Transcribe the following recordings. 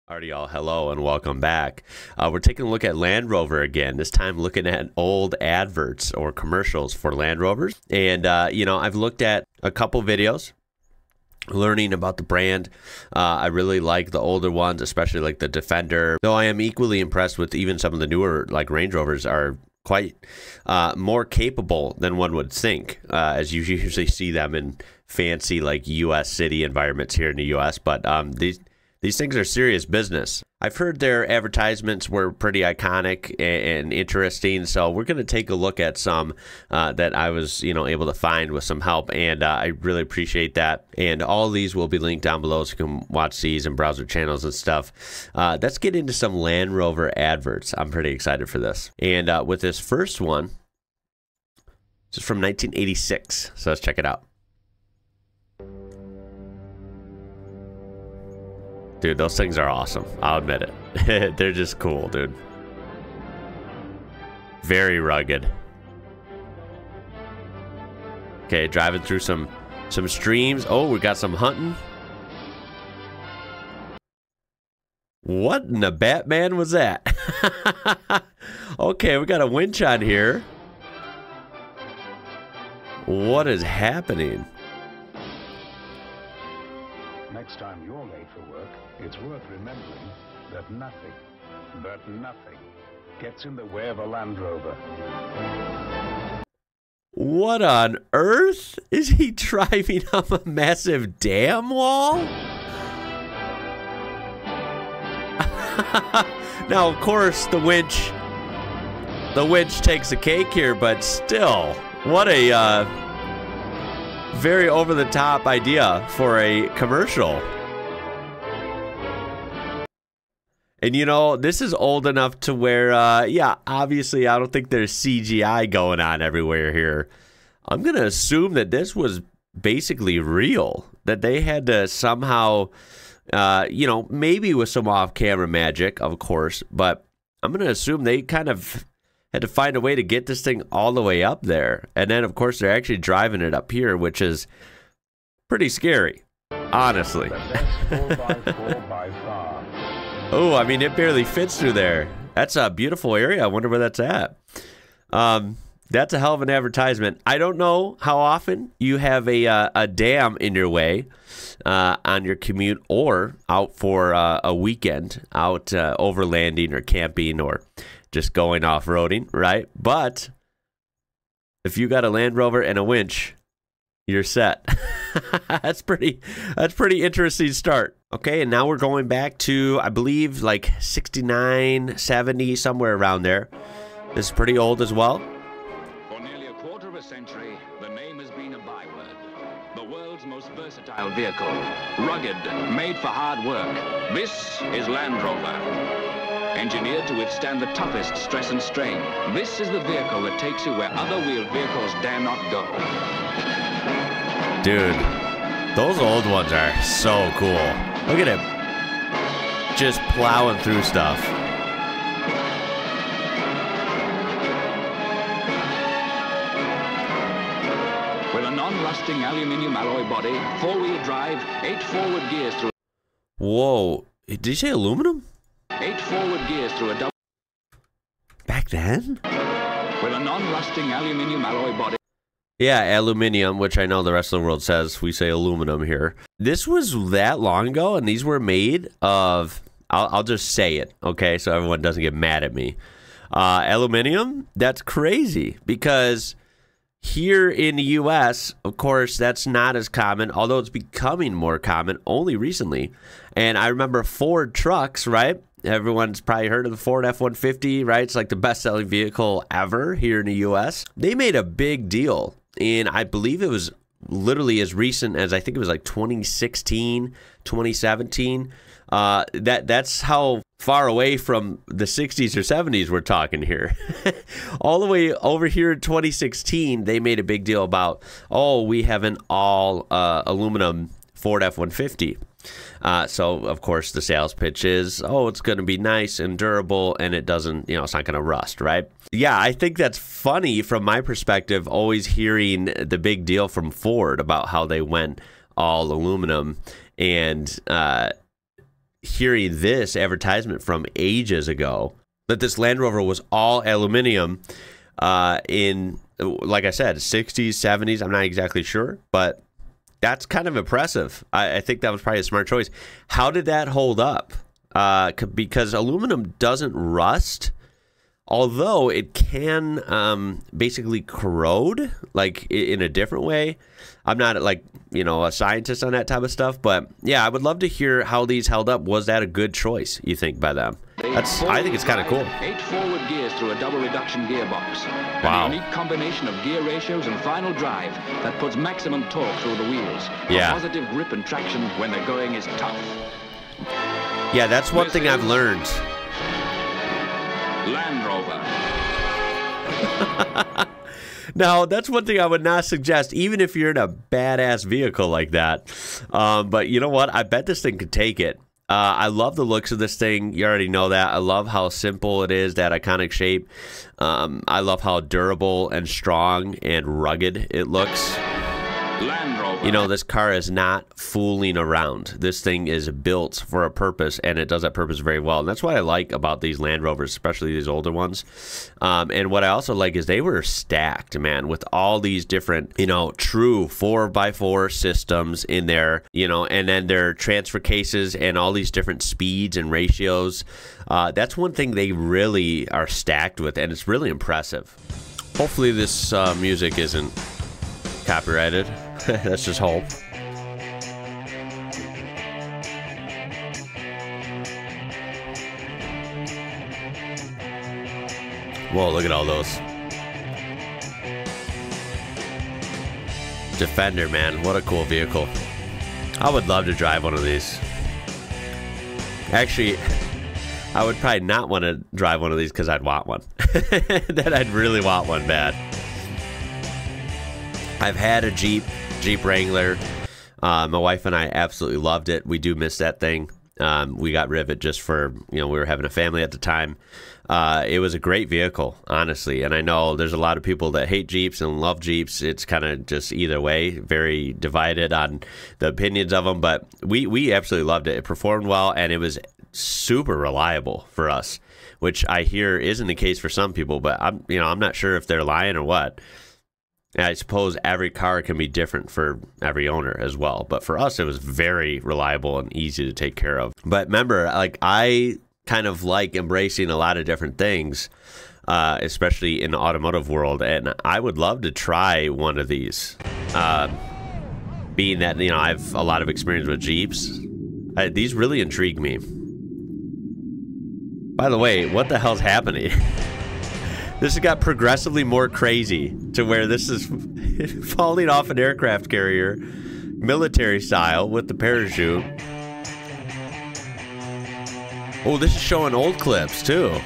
Alrighty, y'all, hello and welcome back. We're taking a look at Land Rover again, this time looking at old adverts or commercials for Land Rovers. And, you know, I've looked at a couple videos learning about the brand. I really like the older ones, especially like the Defender, though I am equally impressed with even some of the newer, like Range Rovers are quite more capable than one would think, as you usually see them in fancy like U.S. city environments here in the U.S. But these things are serious business. I've heard their advertisements were pretty iconic and interesting, so we're going to take a look at some that I was, able to find with some help, and I really appreciate that. And all of these will be linked down below, so you can watch these and browse their channels and stuff. Let's get into some Land Rover adverts. I'm pretty excited for this. And with this first one, this is from 1986, so let's check it out. Dude, those things are awesome. I'll admit it. They're just cool, dude. Very rugged. Okay, driving through some streams. Oh, we got some hunting. What in the Batman was that? Okay, we got a winch on here. What is happening? Next time you're late for work, it's worth remembering that nothing gets in the way of a Land Rover. What on earth? Is he driving up a massive dam wall? Now, of course, the winch takes the cake here, but still, what a very over-the-top idea for a commercial. And this is old enough to where, yeah, obviously I don't think there's CGI going on everywhere here. I'm going to assume that this was basically real, that they had to somehow, maybe with some off-camera magic, of course, but I'm going to assume they kind of had to find a way to get this thing all the way up there. And then, of course, they're actually driving it up here, which is pretty scary, honestly. Oh, I mean, it barely fits through there. That's a beautiful area. I wonder where that's at. That's a hell of an advertisement. I don't know how often you have a dam in your way on your commute or out for a weekend, out overlanding or camping or just going off-roading, right? But if you got a Land Rover and a winch, you're set. That's pretty interesting start. Okay, and now we're going back to, I believe, like 69, 70, somewhere around there. This is pretty old as well. For nearly a quarter of a century, the name has been a byword. The world's most versatile vehicle. Rugged, made for hard work. This is Land Rover. Engineered to withstand the toughest stress and strain. This is the vehicle that takes you where other wheeled vehicles dare not go. Dude, those old ones are so cool. Look at him. Just plowing through stuff. With a non-rusting aluminum alloy body, four-wheel drive, 8 forward gears through... Whoa, did you say aluminum? 8 forward gears through a double... Back then? With a non-rusting aluminum alloy body. Yeah, aluminum, which I know the rest of the world says. We say aluminum here. This was that long ago, and these were made of... I'll just say it, okay, so everyone doesn't get mad at me. Aluminum? That's crazy, because here in the U.S., of course, that's not as common, although it's becoming more common only recently. And I remember Ford trucks, right? Everyone's probably heard of the Ford F-150, right? It's like the best-selling vehicle ever here in the U.S. They made a big deal, and I believe it was literally as recent as, I think it was like 2016, 2017. That's how far away from the 60s or 70s we're talking here. All the way over here in 2016, they made a big deal about, oh, we have an all aluminum Ford F-150. So, of course, the sales pitch is, oh, it's going to be nice and durable, and it doesn't, it's not going to rust, right? Yeah, I think that's funny from my perspective, always hearing the big deal from Ford about how they went all aluminum. And hearing this advertisement from ages ago that this Land Rover was all aluminum in, like I said, 60s, 70s. I'm not exactly sure, but that's kind of impressive. I think that was probably a smart choice. How did that hold up? Because aluminum doesn't rust, although it can basically corrode, like in a different way. I'm not like, a scientist on that type of stuff, but yeah, I would love to hear how these held up. Was that a good choice, you think, by them? I think it's kind of cool. 8 forward gears through a double reduction gearbox. Wow. A unique combination of gear ratios and final drive that puts maximum torque through the wheels. Yeah. For positive grip and traction when the going is tough. Yeah, that's one thing I've learned. Land Rover. Now, that's one thing I would not suggest, even if you're in a badass vehicle like that. But you know what? I bet this thing could take it. I love the looks of this thing. You already know that. I love how simple it is, that iconic shape. I love how durable and strong and rugged it looks. Land Rover. This car is not fooling around. This thing is built for a purpose, and it does that purpose very well. And that's what I like about these Land Rovers, especially these older ones. And what I also like is they were stacked, man, with all these different, true 4x4 systems in there, and then their transfer cases and all these different speeds and ratios. That's one thing they really are stacked with, and it's really impressive. Hopefully this music isn't copyrighted. Let's just hope. Whoa, look at all those. Defender, man, what a cool vehicle. I would love to drive one of these. Actually, I would probably not want to drive one of these because I'd want one. That I'd really want one bad. I've had a Jeep Wrangler. My wife and I absolutely loved it. We do miss that thing. We got rid of it just for, we were having a family at the time. It was a great vehicle, honestly. And I know there's a lot of people that hate Jeeps and love Jeeps. It's kind of just either way, very divided on the opinions of them. But we absolutely loved it. It performed well, and it was super reliable for us, which I hear isn't the case for some people. But I'm not sure if they're lying or what. I suppose every car can be different for every owner as well. But for us, it was very reliable and easy to take care of. But remember, I kind of like embracing a lot of different things, especially in the automotive world. And I would love to try one of these. Being that, I have a lot of experience with Jeeps. These really intrigue me. By the way, what the hell's happening? This has got progressively more crazy to where this is falling off an aircraft carrier, military style, with the parachute. Oh, this is showing old clips, too,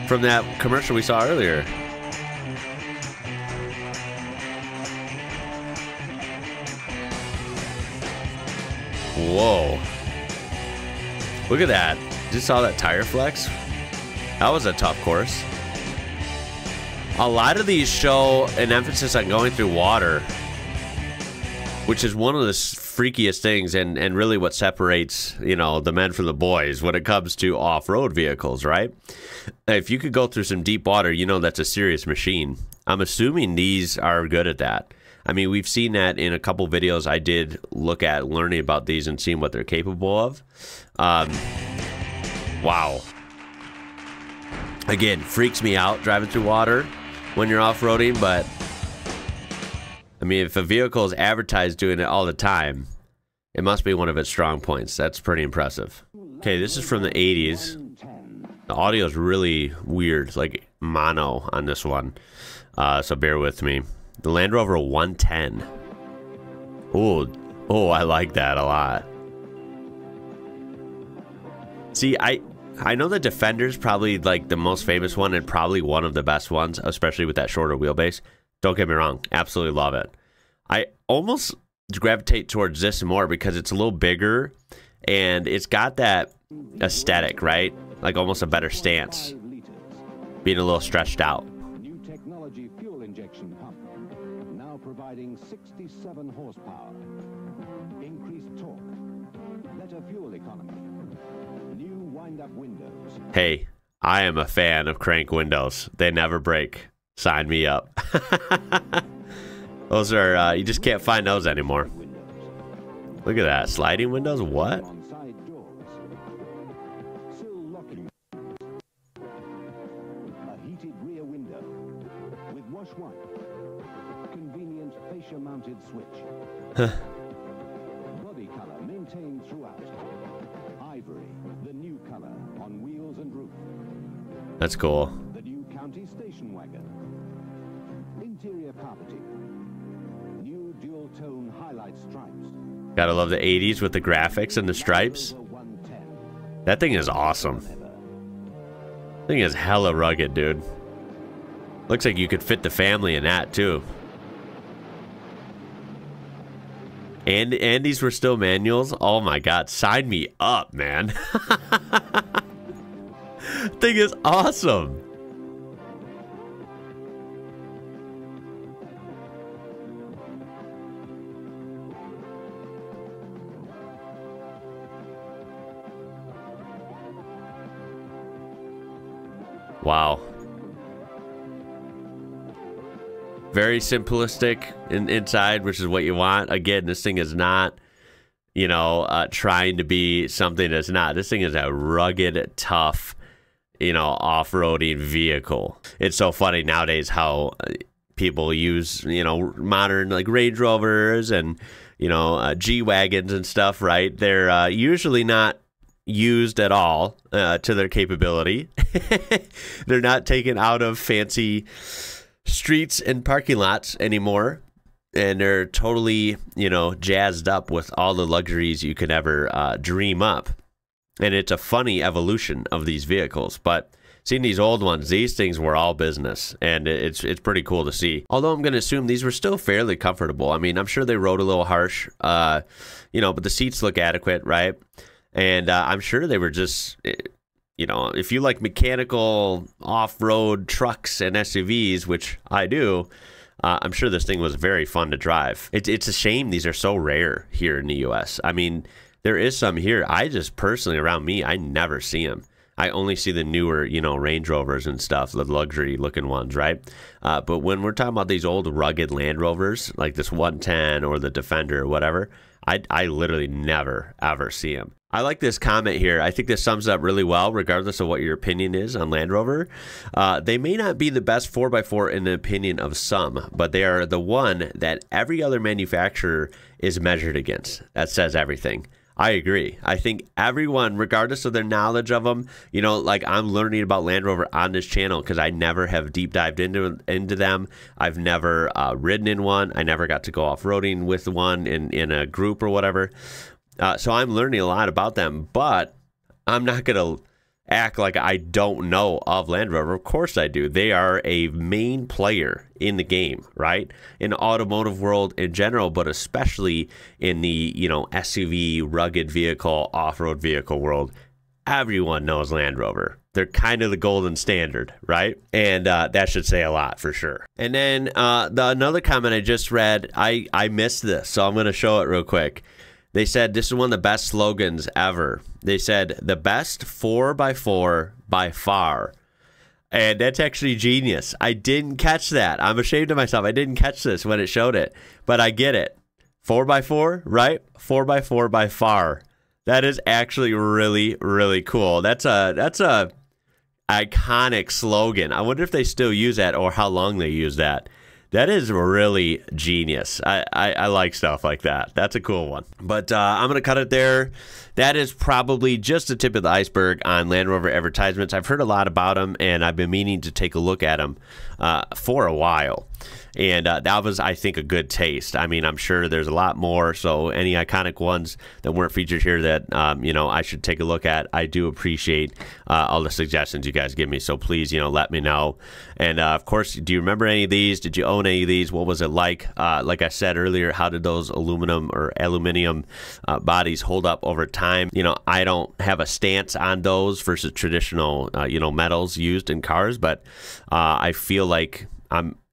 from that commercial we saw earlier. Whoa. Look at that. Just saw that tire flex? That was a tough course. A lot of these show an emphasis on going through water, which is one of the freakiest things and really what separates, the men from the boys when it comes to off-road vehicles, right? If you could go through some deep water, that's a serious machine. I'm assuming these are good at that. I mean, we've seen that in a couple videos I did look at learning about these and seeing what they're capable of. Wow. Again, freaks me out driving through water when you're off-roading, but I mean, if a vehicle is advertised doing it all the time, it must be one of its strong points. That's pretty impressive. Okay, this is from the 80s. The audio is really weird, like mono on this one, so bear with me. The Land Rover 110. Oh, I like that a lot. See, I know the Defender's probably like the most famous one and probably one of the best ones, especially with that shorter wheelbase. Don't get me wrong, absolutely love it. I almost gravitate towards this more because it's a little bigger and it's got that aesthetic, right? Like almost a better stance, being a little stretched out. New technology fuel injection pump, now providing 67 horsepower, increased torque, better fuel economy. Hey, I am a fan of crank windows. They never break. Sign me up. Those are, you just can't find those anymore. Look at that. Sliding windows? What? A heated rear window with wash wipe. Convenient fascia-mounted switch. Body color maintained throughout. Ivory, the new color on wheels and roof. That's cool. The new county station wagon. Interior carpeting. New dual-tone highlight stripes. Gotta love the 80s with the graphics and the stripes. That thing is awesome. Thing is hella rugged, dude. Looks like you could fit the family in that too. And these were still manuals. Oh my god, sign me up, man. Thing is awesome. Wow. Very simplistic inside, which is what you want. Again, this thing is not, you know, trying to be something that's not. This thing is a rugged, tough, you know, off-roading vehicle. It's so funny nowadays how people use, you know, modern like Range Rovers and, you know, G-Wagons and stuff, right? They're usually not used at all to their capability. They're not taken out of fancy streets and parking lots anymore, and they're totally, you know, jazzed up with all the luxuries you could ever dream up. And it's a funny evolution of these vehicles, but seeing these old ones, these things were all business, and it's pretty cool to see. Although I'm going to assume these were still fairly comfortable. I mean, I'm sure they rode a little harsh, you know, but the seats look adequate, right? And I'm sure they were just, you know, if you like mechanical off-road trucks and SUVs, which I do, I'm sure this thing was very fun to drive. It's a shame these are so rare here in the U.S. I mean, there is some here. I just personally, around me, I never see them. I only see the newer, you know, Range Rovers and stuff, the luxury-looking ones, right? But when we're talking about these old rugged Land Rovers, like this 110 or the Defender or whatever, I literally never, ever see them. I like this comment here. I think this sums it up really well, regardless of what your opinion is on Land Rover. They may not be the best 4x4 in the opinion of some, but they are the one that every other manufacturer is measured against. That says everything. I agree. I think everyone, regardless of their knowledge of them, you know, like I'm learning about Land Rover on this channel because I never have deep dived into them. I've never ridden in one. I never got to go off-roading with one in a group or whatever. So I'm learning a lot about them, but I'm not going to act like I don't know of Land Rover. Of course I do. They are a main player in the game, right? In the automotive world in general, but especially in the, you know, SUV, rugged vehicle, off-road vehicle world. Everyone knows Land Rover. They're kind of the golden standard, right? And that should say a lot for sure. And then another comment I just read, I missed this, so I'm going to show it real quick. They said this is one of the best slogans ever. They said the best 4x4 by far. And that's actually genius. I didn't catch that. I'm ashamed of myself. I didn't catch this when it showed it. But I get it. 4x4, right? 4x4 by far. That is actually really, really cool. That's a iconic slogan. I wonder if they still use that or how long they use that. That is really genius. I like stuff like that. That's a cool one. But I'm going to cut it there. That is probably just the tip of the iceberg on Land Rover advertisements. I've heard a lot about them, and I've been meaning to take a look at them for a while. And that was, I think, a good taste. I mean, I'm sure there's a lot more. So any iconic ones that weren't featured here that, you know, I should take a look at, I do appreciate all the suggestions you guys give me. So please, you know, let me know. And, of course, do you remember any of these? Did you own any of these? What was it like? Like I said earlier, how did those aluminum bodies hold up over time? You know, I don't have a stance on those versus traditional, you know, metals used in cars, but I feel like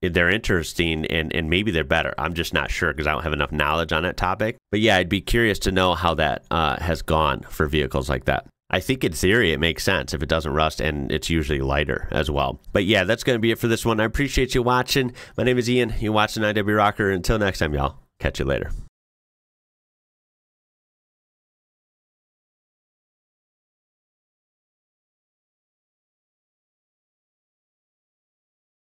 they're interesting and maybe they're better. I'm just not sure because I don't have enough knowledge on that topic. But yeah, I'd be curious to know how that has gone for vehicles like that. I think in theory it makes sense if it doesn't rust, and it's usually lighter as well. But yeah, that's going to be it for this one. I appreciate you watching. My name is Ian. You're watching IWrocker. Until next time, y'all. Catch you later.